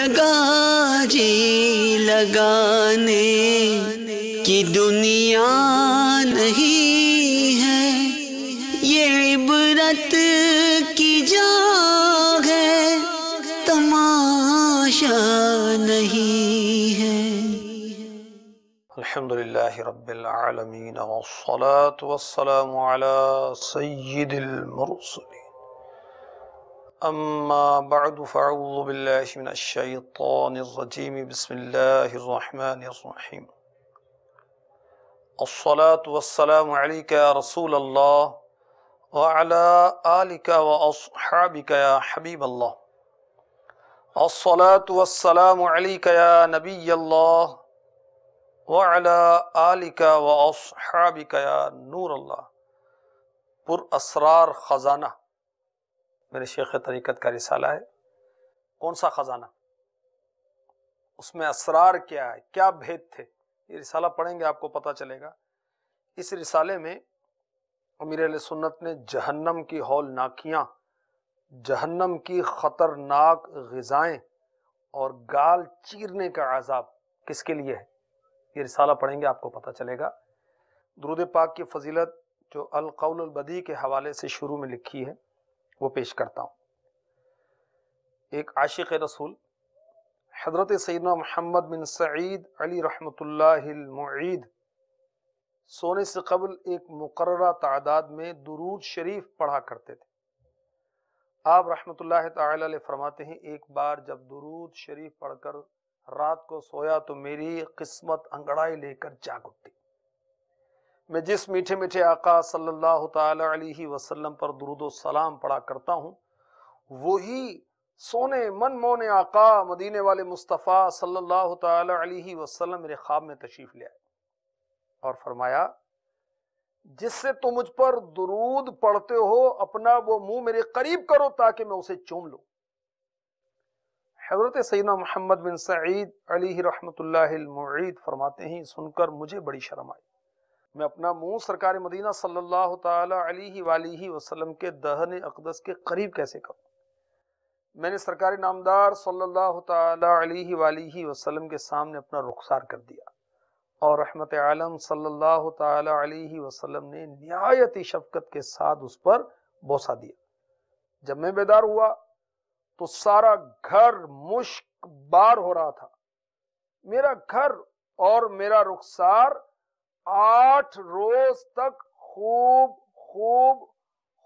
جگہ جی لگانے کی دنیا نہیں ہے، یہ عبرت کی جا ہے، تماشا نہیں ہے۔ الحمدللہ رب العالمین والصلاة والسلام علی سید المرسلین، اما بعد فاعوذ باللہ من الشیطان الرجیم، بسم اللہ الرحمن الرحیم۔ الصلاة والسلام علیک یا رسول اللہ وعلی آلک واصحابک یا حبیب اللہ۔ الصلاة والسلام علیک یا نبی اللہ وَعَلَىٰ آلِكَ وَأَصْحَابِكَ يَا نور اللہ۔ پر اسرار خزانہ میرے شیخ طریقت کا رسالہ ہے۔ کون سا خزانہ؟ اس میں اسرار کیا ہے، کیا بھید تھے؟ یہ رسالہ پڑھیں گے آپ کو پتہ چلے گا۔ اس رسالے میں امیر اہل سنت نے جہنم کی ہولناکیاں، جہنم کی خطرناک غذائیں اور گال چیرنے کا عذاب کس کے لیے ہے، یہ رسالہ پڑھیں گے آپ کو پتہ چلے گا۔ درود پاک کی فضیلت جو القول البدیع کے حوالے سے شروع میں لکھی ہے وہ پیش کرتا ہوں۔ ایک عاشق رسول حضرت سیدنا محمد بن سعید علی رحمۃ اللہ المعید سونے سے قبل ایک مقررہ تعداد میں درود شریف پڑھا کرتے تھے۔ آپ رحمۃ اللہ تعالی علیہ فرماتے ہیں، ایک بار جب درود شریف پڑھ کر رات کو سویا تو میری قسمت انگڑائی لے کر جاگ اٹھی۔ میں جس میٹھے میٹھے آقا صلی اللہ تعالی علیہ وسلم پر درود و سلام پڑھا کرتا ہوں، وہی سونے من مونے آقا مدینے والے مصطفیٰ صلی اللہ تعالی علیہ وسلم میرے خواب میں تشریف لے آئے اور فرمایا، جس سے تم مجھ پر درود پڑھتے ہو اپنا وہ منہ میرے قریب کرو تاکہ میں اسے چوم لوں۔ حضرت سیدنا محمد بن سعید علیہ رحمۃ اللہ المعید فرماتے ہیں، سن کر مجھے بڑی شرم آئی۔ میں اپنا منہ سرکار مدینہ صلی اللہ تعالی علیہ وآلہ وسلم کے دہن اقدس کے قریب کیسے کروں؟ میں نے سرکار نامدار صلی اللہ تعالی علیہ وآلہ وسلم کے سامنے اپنا رخسار کر دیا اور رحمت عالم صلی اللہ تعالی علیہ وسلم نے نہایت شفقت کے ساتھ اس پر بوسہ دیا۔ جب میں بیدار ہوا تو سارا گھر مشک بار ہو رہا تھا۔ میرا گھر اور میرا رخسار 8 روز تک خوب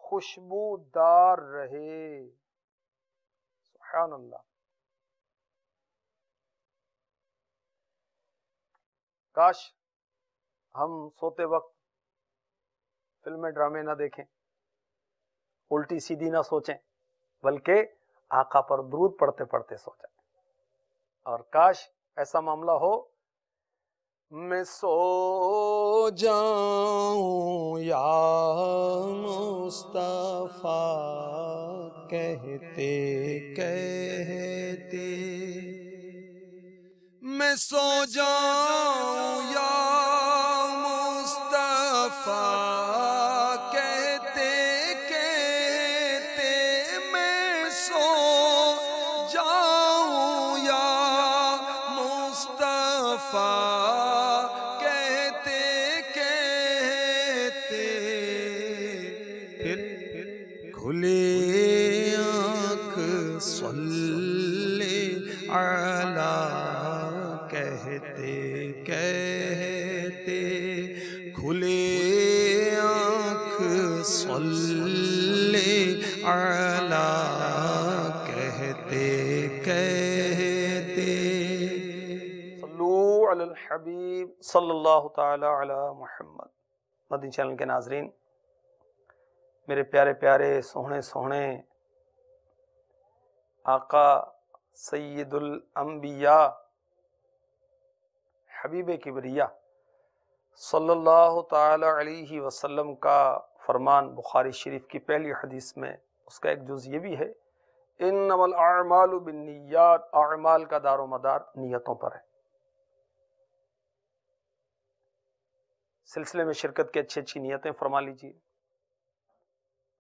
خوشبودار رہے۔ سبحان اللہ۔ کاش ہم سوتے وقت فلمیں ڈرامے نہ دیکھیں، الٹی سیدھی نہ سوچیں، بلکہ آقا پر درود پڑھتے پڑھتے سو جائیں۔ اور کاش ایسا معاملہ ہو، میں سو جاؤں یا مصطفیٰ کہتے کہتے، میں سو جاؤں یا مصطفیٰ کھلے آنکھ صلی علی کہتے کہتے، کھلے آنکھ صلی علی کہتے کہتے۔ صلو علی الحبیب صلی اللہ تعالی علی محمد۔ مدنی چینل کے ناظرین، میرے پیارے پیارے سوہنے سوہنے آقا سید الانبیاء حبیب کبریہ صلی اللہ تعالی علیہ وسلم کا فرمان بخاری شریف کی پہلی حدیث میں اس کا ایک جز یہ بھی ہے، انما الاعمال بالنیات، اعمال کا دار و مدار نیتوں پر ہے۔ سلسلے میں شرکت کی اچھی اچھی نیتیں فرما لیجیے،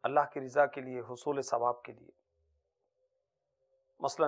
اللہ کی رضا کے لیے، حصول ثواب کے لیے۔ مثلا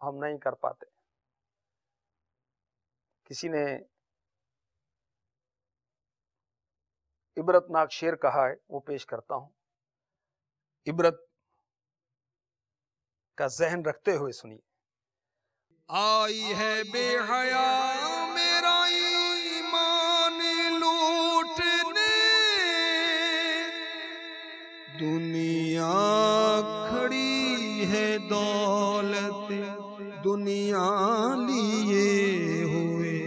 ہم نہیں کر پاتے. کسی نے عبرتناک شعر کہا ہے، وہ پیش کرتا ہوں. عبرت کا ذہن رکھتے ہوئے سنیے. آئی ہے بے حیا میرا ایمان لوٹنے، دنیا کھڑی ہے دولت دنیا لیے ہوئے،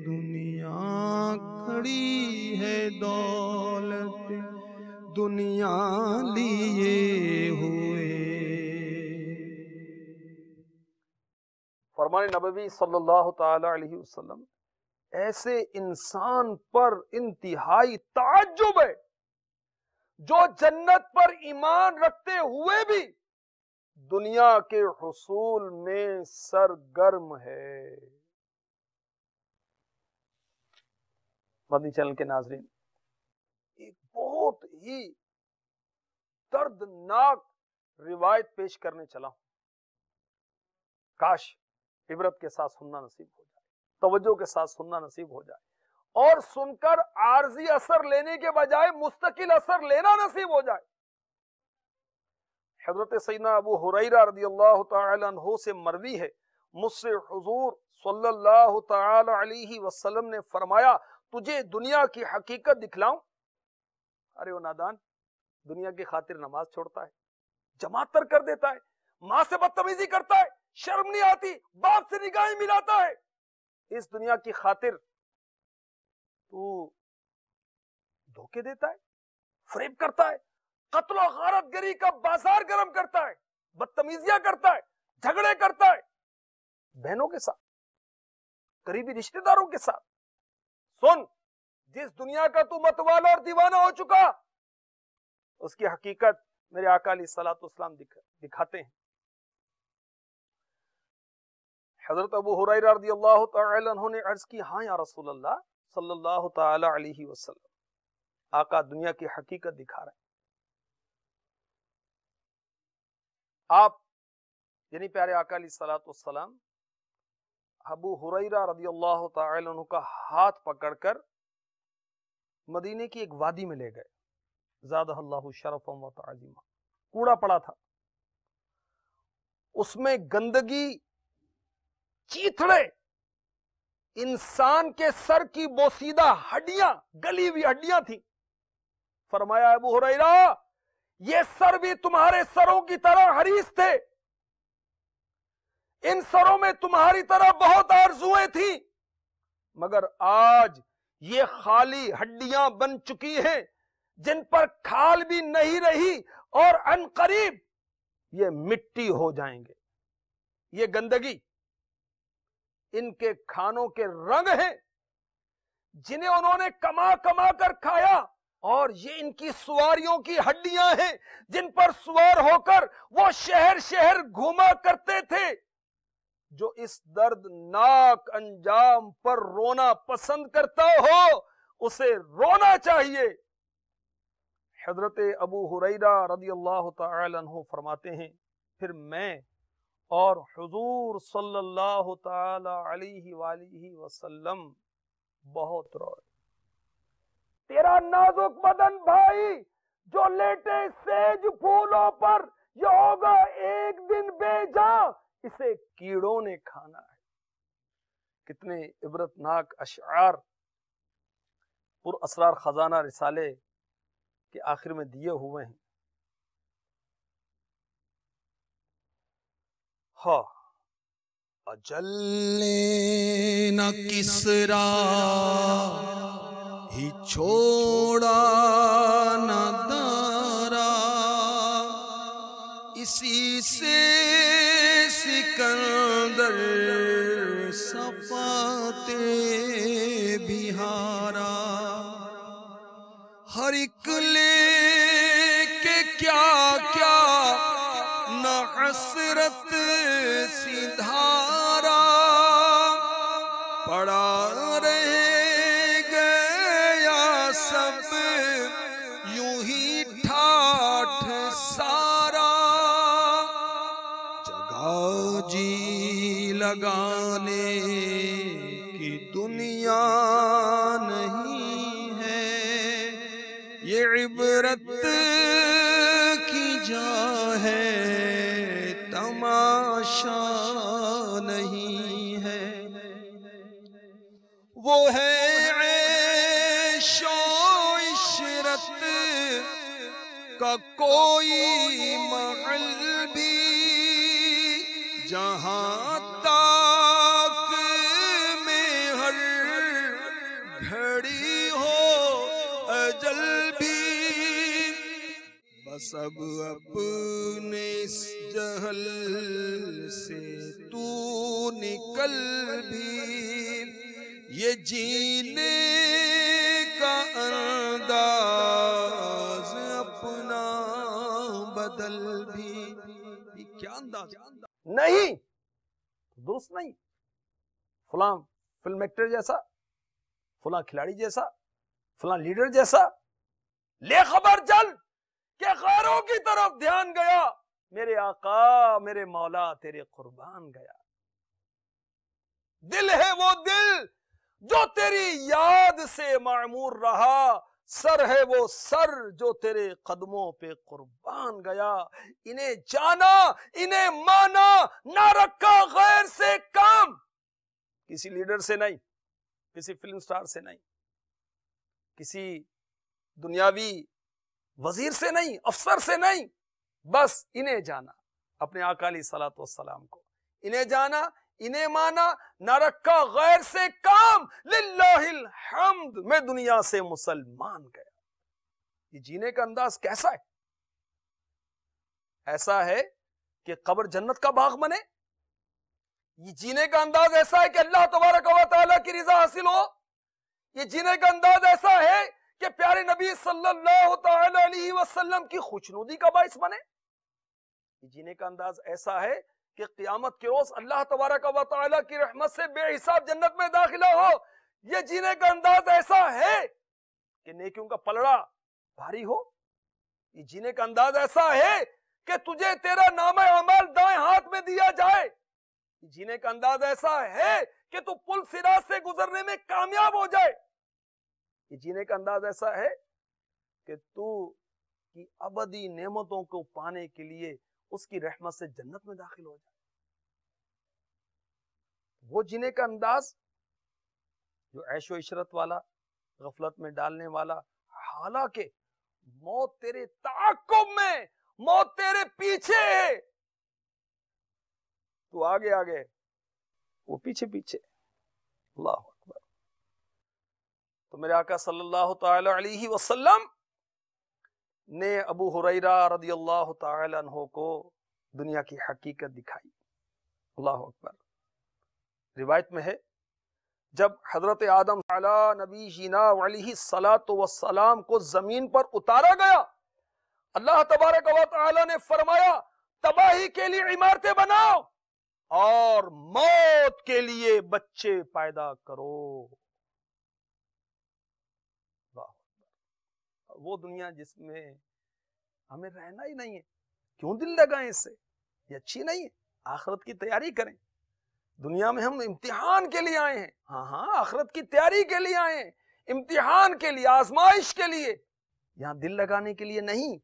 دنیا کھڑی ہے دولت دنیا لیے ہوئے. فرمان نبوی صلی اللہ تعالی علیہ وسلم، ایسے انسان پر انتہائی تعجب ہے جو جنت پر ایمان رکھتے ہوئے بھی دنیا کے حصول میں سرگرم ہے. مدنی چینل کے ناظرین، ایک بہت ہی دردناک روایت پیش کرنے چلا ہوں. کاش عبرت کے ساتھ سننا نصیب ہو جائے، توجہ کے ساتھ سننا نصیب ہو جائے، اور سن کر عارضی اثر لینے کے بجائے مستقل اثر لینا نصیب ہو جائے. حضرت سیدنا ابو ہریرہ رضی اللہ تعالی عنہ سے مروی ہے، مجھ سے حضور صلی اللہ تعالی علیہ وسلم نے فرمایا، تجھے دنیا کی حقیقت دکھلاؤں؟ ارے وہ نادان، دنیا کی خاطر نماز چھوڑتا ہے، جماعت ترک کر دیتا ہے، ماں سے بدتمیزی کرتا ہے، شرم نہیں آتی، باپ سے نگاہیں ملاتا ہے. اس دنیا کی خاطر تو دھوکے دیتا ہے، فریب کرتا ہے، قتل و غارت گری کا بازار گرم کرتا ہے، بدتمیزیاں کرتا ہے، جھگڑے کرتا ہے بہنوں کے ساتھ، قریبی رشتہ داروں کے ساتھ. سن، جس دنیا کا تو متوالا اور دیوانہ ہو چکا، اس کی حقیقت میرے آقا علیہ الصلوۃ والسلام دکھاتے ہیں. حضرت ابو ہریرہ رضی اللہ تعالی عنہ نے عرض کی، ہاں یا رسول اللہ صلی اللہ تعالی علیہ وسلم، آقا دنیا کی حقیقت دکھا رہے ہیں. آپ یعنی پیارے آقا علیہ الصلوۃ والسلام ابو ہریرہ رضی اللہ تعالی عنہ کا ہاتھ پکڑ کر مدینے کی ایک وادی میں لے گئے. زادہ اللہ شرفا و تعظیما. کوڑا پڑا تھا، اس میں گندگی، چیتھڑے، انسان کے سر کی بوسیدہ ہڈیاں، گلی ہوئی ہڈیاں تھیں. فرمایا ابو ہریرہ، یہ سر بھی تمہارے سروں کی طرح حریص تھے، ان سروں میں تمہاری طرح بہت آرزویں تھیں، مگر آج یہ خالی ہڈیاں بن چکی ہیں جن پر کھال بھی نہیں رہی، اور عن قریب یہ مٹی ہو جائیں گے. یہ گندگی ان کے کھانوں کے رنگ ہیں جنہیں انہوں نے کما کما کر کھایا، اور یہ ان کی سواریوں کی ہڈیاں ہیں جن پر سوار ہو کر وہ شہر شہر گھوما کرتے تھے. جو اس دردناک انجام پر رونا پسند کرتا ہو اسے رونا چاہیے. حضرت ابو ہریرہ رضی اللہ تعالی عنہ فرماتے ہیں، پھر میں اور حضور صلی اللہ تعالی علیہ وآلہ وسلم بہت روئے. تیرا نازک بدن بھائی جو لیٹے سیج پھولوں پر، یہ ہوگا ایک دن بے جان، اسے کیڑوں نے کھانا ہے. کتنے عبرتناک اشعار پر اسرار خزانہ رسالے کے آخر میں دیے ہوئے ہیں. ہاں، اجل نے نہ کسرا ہی چھوڑا نہ دارا، اسی سے سکندر صفاتے بہارا. ہر ایک لے کے کیا کیا نہ حسرت سدھارا، پڑا رہ گیا سب یوں ہی ٹھاٹھ سارا. جگہ لگانے کی دنیا نہیں ہے، یہ عبرت کی جا ہے، تماشا نہیں ہے۔ وہ ہے عیش و عشرت کا کوئی محل بھی، جہاں تک میں ہر گھڑی ہو اجل بھی۔ بس اب اپنے اس جہل سے تو نکل بھی، یہ جینے کا انداز اپنا بدل بھی۔ یہ کیا انداز؟ نہیں، درست نہیں۔ فلاں فلم ایکٹر جیسا، فلاں کھلاڑی جیسا، فلاں لیڈر جیسا، لے خبر چل کہ غیروں کی طرف دھیان گیا، میرے آقا میرے مولا تیرے قربان گیا۔ دل ہے وہ دل جو تیری یاد سے معمور رہا، سر ہے وہ سر جو تیرے قدموں پہ قربان گیا۔ انہیں جانا، انہیں مانا، نہ رکھا غیر سے کام، کسی لیڈر سے نہیں، کسی فلم سٹار سے نہیں، کسی دنیاوی وزیر سے نہیں، افسر سے نہیں، بس انہیں جانا اپنے آقا علیہ الصلوۃ والسلام کو، انہیں جانا، انہیں مانا، نہ رکھا غیر سے کام، للہ الحمد میں دنیا سے مسلمان گیا۔ یہ جینے کا انداز کیسا ہے؟ ایسا ہے کہ قبر جنت کا باغ بنے؟ یہ جینے کا انداز ایسا ہے کہ اللہ تبارک و تعالیٰ کی رضا حاصل ہو؟ یہ جینے کا انداز ایسا ہے کہ پیارے نبی صلی اللہ تعالی علیہ وسلم کی خوشنودی کا باعث بنے؟ یہ جینے کا انداز ایسا ہے کہ قیامت کے روز اللہ تبارک و تعالیٰ کی رحمت سے بے حساب جنت میں داخلہ ہو؟ یہ جینے کا انداز ایسا ہے کہ نیکیوں کا پلڑا بھاری ہو؟ یہ جینے کا انداز ایسا ہے کہ تجھے تیرا نامہ اعمال دائیں ہاتھ میں دیا جائے؟ یہ جینے کا انداز ایسا ہے کہ تو پل صراط سے گزرنے میں کامیاب ہو جائے؟ یہ جینے کا انداز ایسا ہے کہ تو کی ابدی نعمتوں کو پانے کے لیے اس کی رحمت سے جنت میں داخل ہو جائے؟ وہ جینے کا انداز جو عیش و عشرت والا، غفلت میں ڈالنے والا، حالانکہ موت تیرے تعاقب میں، موت تیرے پیچھے ہے، تو آگے آگے وہ پیچھے پیچھے۔ اللہ اکبر۔ تو میرے آقا صلی اللہ تعالی علیہ وسلم نے ابو ہریرہ رضی اللہ تعالی عنہ کو دنیا کی حقیقت دکھائی۔ اللہ اکبر۔ روایت میں ہے جب حضرت آدم علی نبی جینا علیہ الصلاۃ والسلام کو زمین پر اتارا گیا، اللہ تبارک و تعالی نے فرمایا تباہی کے لیے عمارتیں بناؤ اور موت کے لیے بچے پیدا کرو۔ وہ دنیا جس میں ہمیں رہنا ہی نہیں ہے، کیوں دل لگائیں اس سے؟ یہ اچھی نہیں ہے۔ آخرت کی تیاری کریں۔ دنیا میں ہم امتحان کے لیے آئے ہیں، ہاں آخرت کی تیاری کے لیے آئے ہیں، امتحان کے لیے، آزمائش کے لیے، یہاں دل لگانے کے لیے نہیں،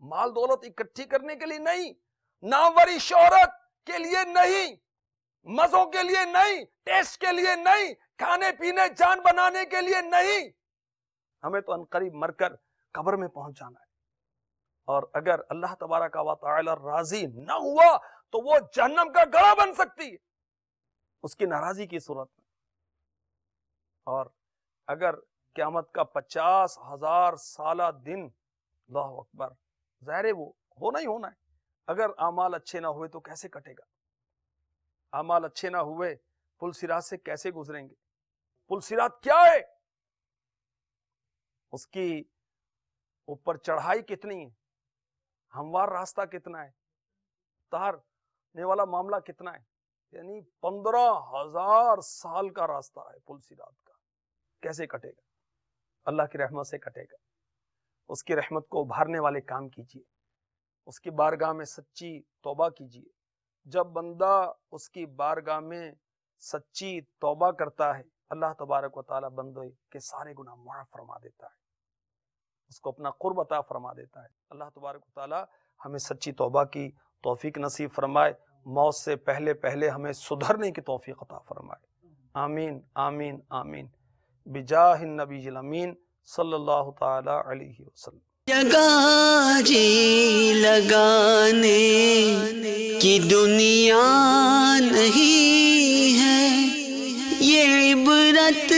مال دولت اکٹھی کرنے کے لیے نہیں، ناموری شہرت کے لیے نہیں، مزوں کے لیے نہیں، ٹیسٹ کے لیے نہیں، کھانے پینے جان بنانے کے لیے نہیں۔ ہمیں تو عنقریب مر کر قبر میں پہنچ جانا ہے، اور اگر اللہ تبارک و تعالی راضی نہ ہوا تو وہ جہنم کا گڑھا بن سکتی ہے اس کی ناراضی کی صورت میں۔ اور اگر قیامت کا 50,000 سالہ دن، اللہ اکبر، ظاہر ہے وہ ہونا ہی ہونا ہے، اگر اعمال اچھے نہ ہوئے تو کیسے کٹے گا؟ اعمال اچھے نہ ہوئے پل صراط سے کیسے گزریں گے؟ پل صراط کیا ہے؟ اس کی اوپر چڑھائی کتنی ہے، ہموار راستہ کتنا ہے، اتارنے والا معاملہ کتنا ہے؟ یعنی 15,000 سال کا راستہ ہے پل صراط کا، کیسے کٹے گا؟ اللہ کی رحمت سے کٹے گا۔ اس کی رحمت کو ابھارنے والے کام کیجیے، اس کی بارگاہ میں سچی توبہ کیجیے، جب بندہ اس کی بارگاہ میں سچی توبہ کرتا ہے اللہ تبارک و تعالیٰ بندے کے سارے گناہ معاف فرما دیتا ہے، اس کو اپنا قرب عطا فرما دیتا ہے۔ اللہ تبارک و تعالیٰ ہمیں سچی توبہ کی توفیق نصیب فرمائے، موت سے پہلے پہلے ہمیں سدھرنے کی توفیق عطا فرمائے، آمین آمین آمین، بجاہ النبی الامین صلی اللہ تعالی علیہ وسلم۔ جگہ جی لگانے کی دنیا نہیں ہے، یہ عبرت